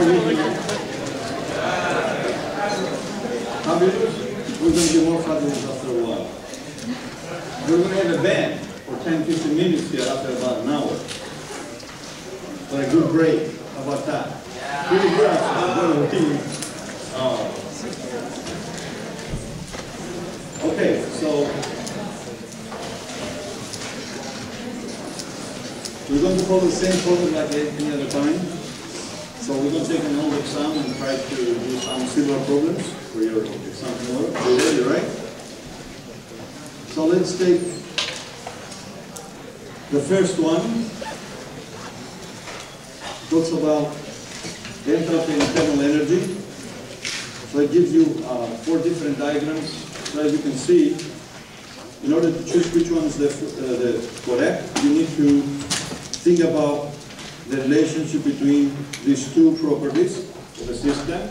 We're going to be more fabulous after a while. We're going to have a band for 10-15 minutes here after about an hour. For a good break. How about that? Pretty good actually. Okay, so we're going to follow the same problem like any other time. So we're going to take an old exam and try to do some similar problems for your exam tomorrow. You ready, right? So let's take the first one. It talks about enthalpy and thermal energy. So it gives you 4 different diagrams. So as you can see, in order to choose which one is the correct, you need to think about the relationship between these 2 properties of the system,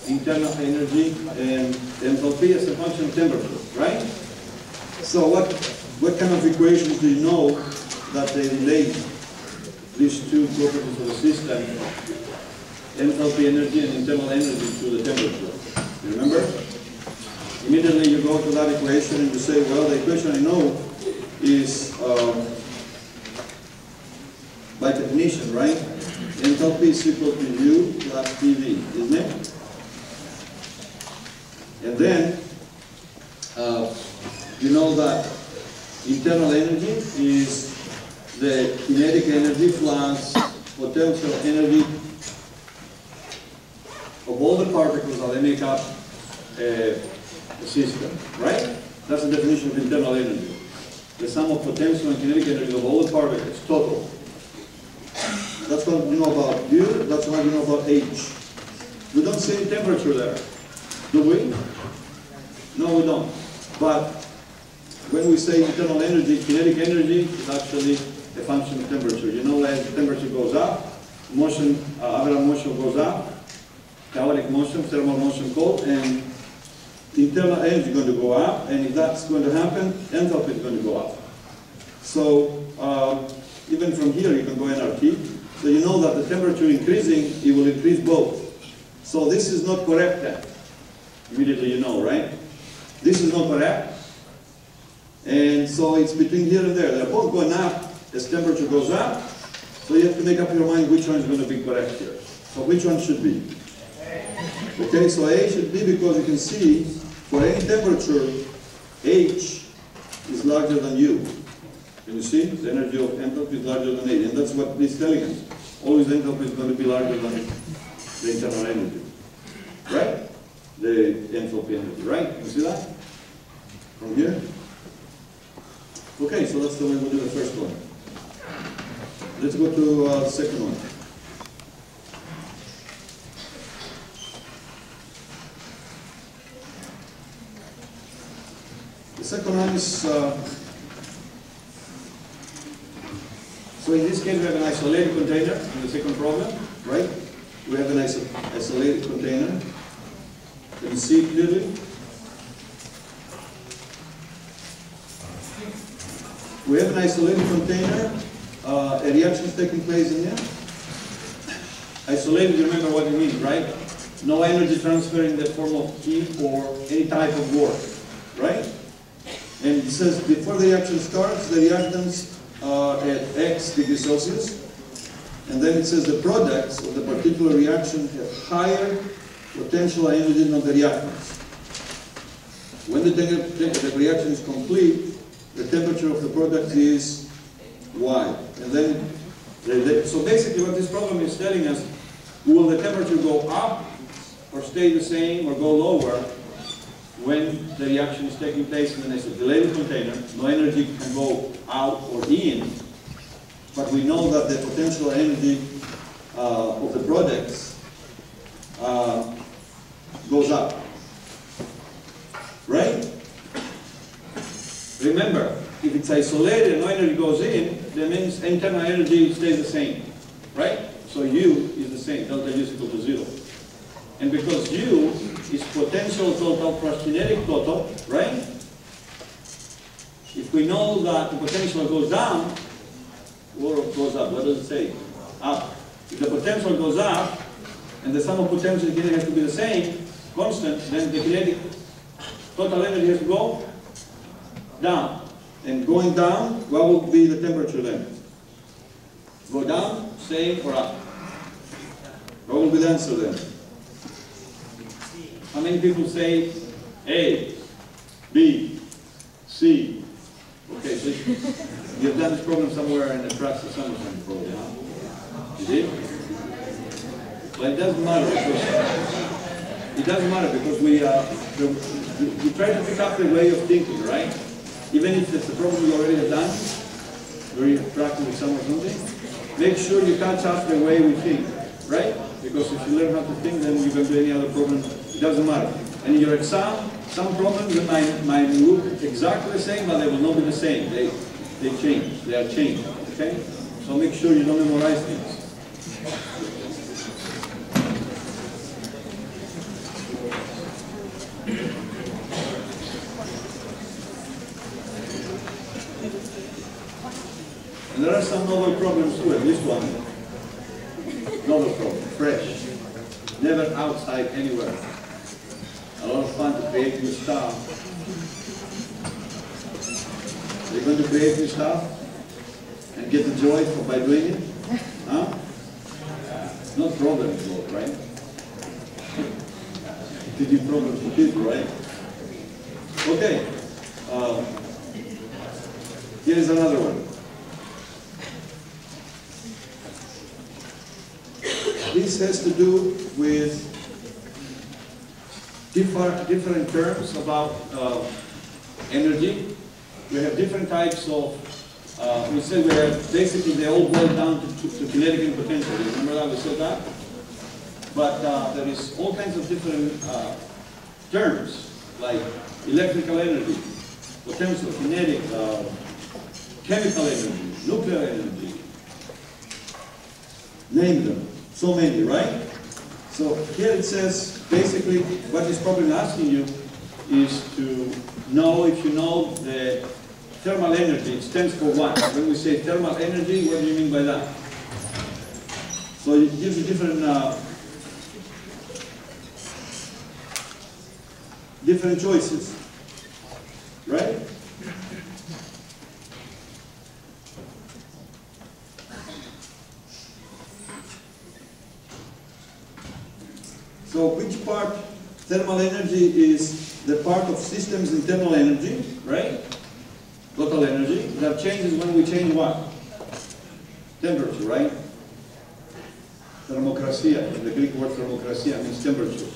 internal energy and enthalpy as a function of temperature, right? So what kind of equations do you know that they relate these 2 properties of the system, enthalpy energy and internal energy, to the temperature? You remember? Immediately you go to that equation and you say, well, the equation I know is by definition, right? Enthalpy is equal to U plus PV, isn't it? And then you know that internal energy is the kinetic energy plus potential energy of all the particles that they make up a system, right? That's the definition of internal energy. The sum of potential and kinetic energy of all the particles, total. That's what you know about U, that's what you know about H. We don't see any temperature there, do we? No, we don't. But when we say internal energy, kinetic energy is actually a function of temperature. You know, as the temperature goes up, motion, average motion goes up, chaotic motion, thermal motion cold, and internal energy is going to go up, and if that's going to happen, enthalpy is going to go up. So even from here you can go nRT. So you know that the temperature increasing, it will increase both. So this is not correct then. Immediately you know, right? This is not correct. And so it's between here and there. They're both going up as temperature goes up. So you have to make up your mind which one is going to be correct here. So which one should be? Okay, so A should be, because you can see for any temperature, H is larger than U. Can you see? The energy of enthalpy is larger than A, and that's what this is telling us. Always enthalpy is going to be larger than the internal energy. Right? The enthalpy energy, right? You see that? From here? Okay, so that's the way we'll do the first one. Let's go to the second one. The second one is, so in this case we have an isolated container in the second problem, right? We have an isolated container. Can you see it clearly? We have an isolated container, a reaction is taking place in there. Isolated, you remember what it means, right? No energy transfer in the form of heat or any type of work, right? And it says before the reaction starts, the reactants are at X degrees Celsius. And then it says the products of the particular reaction have higher potential energy than the reactants. When the reaction is complete, the temperature of the product is Y. And then, so basically what this problem is telling us, will the temperature go up or stay the same or go lower when the reaction is taking place in an isolated container? No energy can go out or in, but we know that the potential energy of the products goes up, right? Remember, if it's isolated and no energy goes in, that means internal energy stays the same, right? So U is the same, delta U is equal to 0. And because U is potential total plus kinetic total, right? If we know that the potential goes down, or goes up, what does it say? Up. If the potential goes up, and the sum of potential and kinetic has to be the same, constant, then the kinetic total energy has to go down. And going down, what will be the temperature then? Go down, same, or up? What will be the answer then? How many people say A, B, C? Okay, so you've done this problem somewhere in the practice summer time probably, huh? You did? Well, it doesn't matter because we try to pick up the way of thinking, right? Even if it's a problem you already have done, very practice with some or something, make sure you catch up the way we think, right? Because if you learn how to think, then you can do any other problem. It doesn't matter. And in your exam, some problems might look exactly the same, but they will not be the same. They change. They are changed. Okay? So make sure you don't memorize things. And there are some novel problems too, at least one. Novel problem, fresh. Never outside anywhere. A lot of fun to create new stuff. You're going to create new stuff and get the joy by doing it? Huh? Not problem to solve, right? To do problems to people, right? Okay. Here's another one. This has to do with different terms about energy. We have different types of, we said we have, basically they all boil down to kinetic and potential. Remember that we said that? But there is all kinds of different terms, like electrical energy, potential, kinetic, chemical energy, nuclear energy. Name them. So many, right? So here it says, basically, what this problem asking you is to know if you know the thermal energy. It stands for what? When we say thermal energy, what do you mean by that? So it gives you different choices, right? So which part, thermal energy is the part of systems internal energy, right? Total energy. That changes when we change what? Temperature, right? Thermocracia, the Greek word thermocracia means temperature.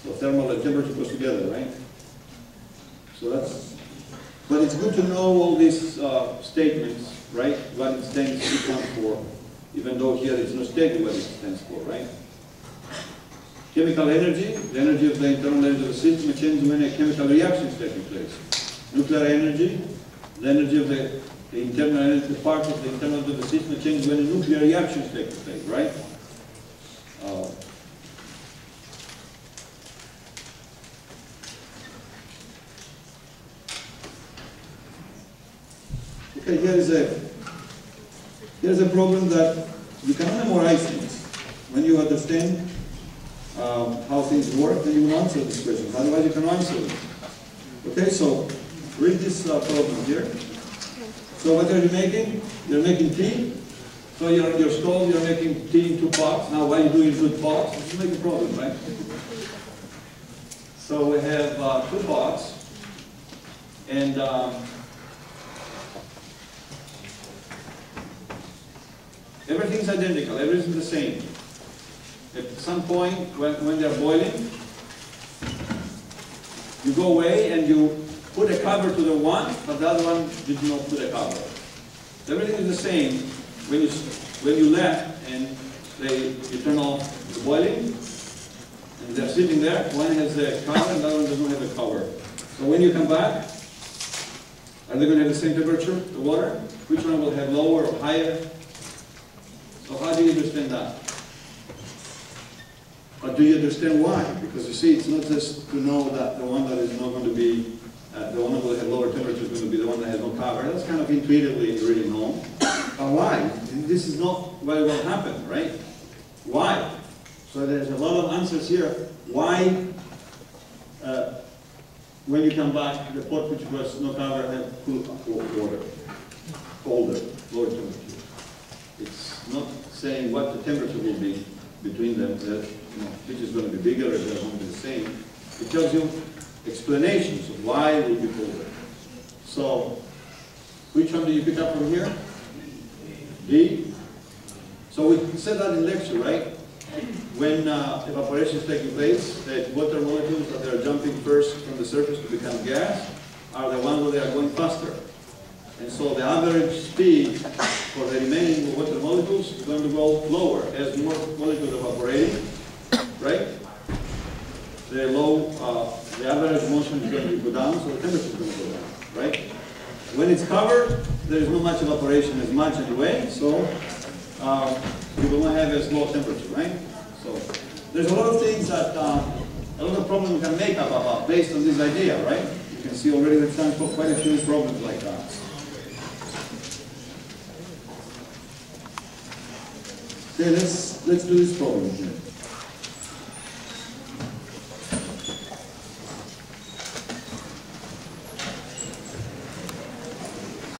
So thermal and temperature goes together, right? So that's, but it's good to know all these statements, right? What it stands for, even though here it's not stated what it stands for, right? Chemical energy, the energy of the internal energy of the system, changes when a chemical reaction is taking place. Nuclear energy, the energy of the internal energy, the part of the internal energy of the system, changes when a nuclear reaction is taking place, right? Okay, here's a problem that you cannot memorize things. When you understand how things work, then you will answer this question. Otherwise, you can answer it. Okay, so read this problem here. So what are you making? You're making tea. So you're on your stove, you're making tea in 2 pots. Now, why are you doing 2 pots? You make a problem, right? So we have 2 pots, and everything's identical, everything's the same. At some point, when they're boiling, you go away and you put a cover to the one, but the other one did not put a cover. Everything is the same when you left and you turn off the boiling, and they're sitting there. One has a cover and the other one doesn't have a cover. So when you come back, are they going to have the same temperature, the water? Which one will have lower or higher? So how do you understand that? But do you understand why? Because you see, it's not just to know that the one that is not going to be, the one that will have lower temperature is going to be the one that has no cover. That's kind of intuitively already known. But why? This is not what will happen, right? Why? So there's a lot of answers here. Why, when you come back, the pot which was not covered had cool water, colder, lower temperature. It's not saying what the temperature will be between them, that, which is going to be bigger or they're going to be the same. It tells you explanations of why it will be colder. So, which one do you pick up from here? D. So we said that in lecture, right? When evaporation is taking place, the water molecules that are jumping first from the surface to become gas are the ones where they are going faster. And so the average speed for the remaining water molecules is going to go lower as more molecules evaporating, right? The average motion is going to go down, so the temperature is going to go down, right? When it's covered, there is not much evaporation as much anyway, so you will not have as low temperature, right? So there's a lot of things that, a lot of problems we can make up about based on this idea, right? You can see already we've done quite a few problems like that. Okay, let's do this problem here.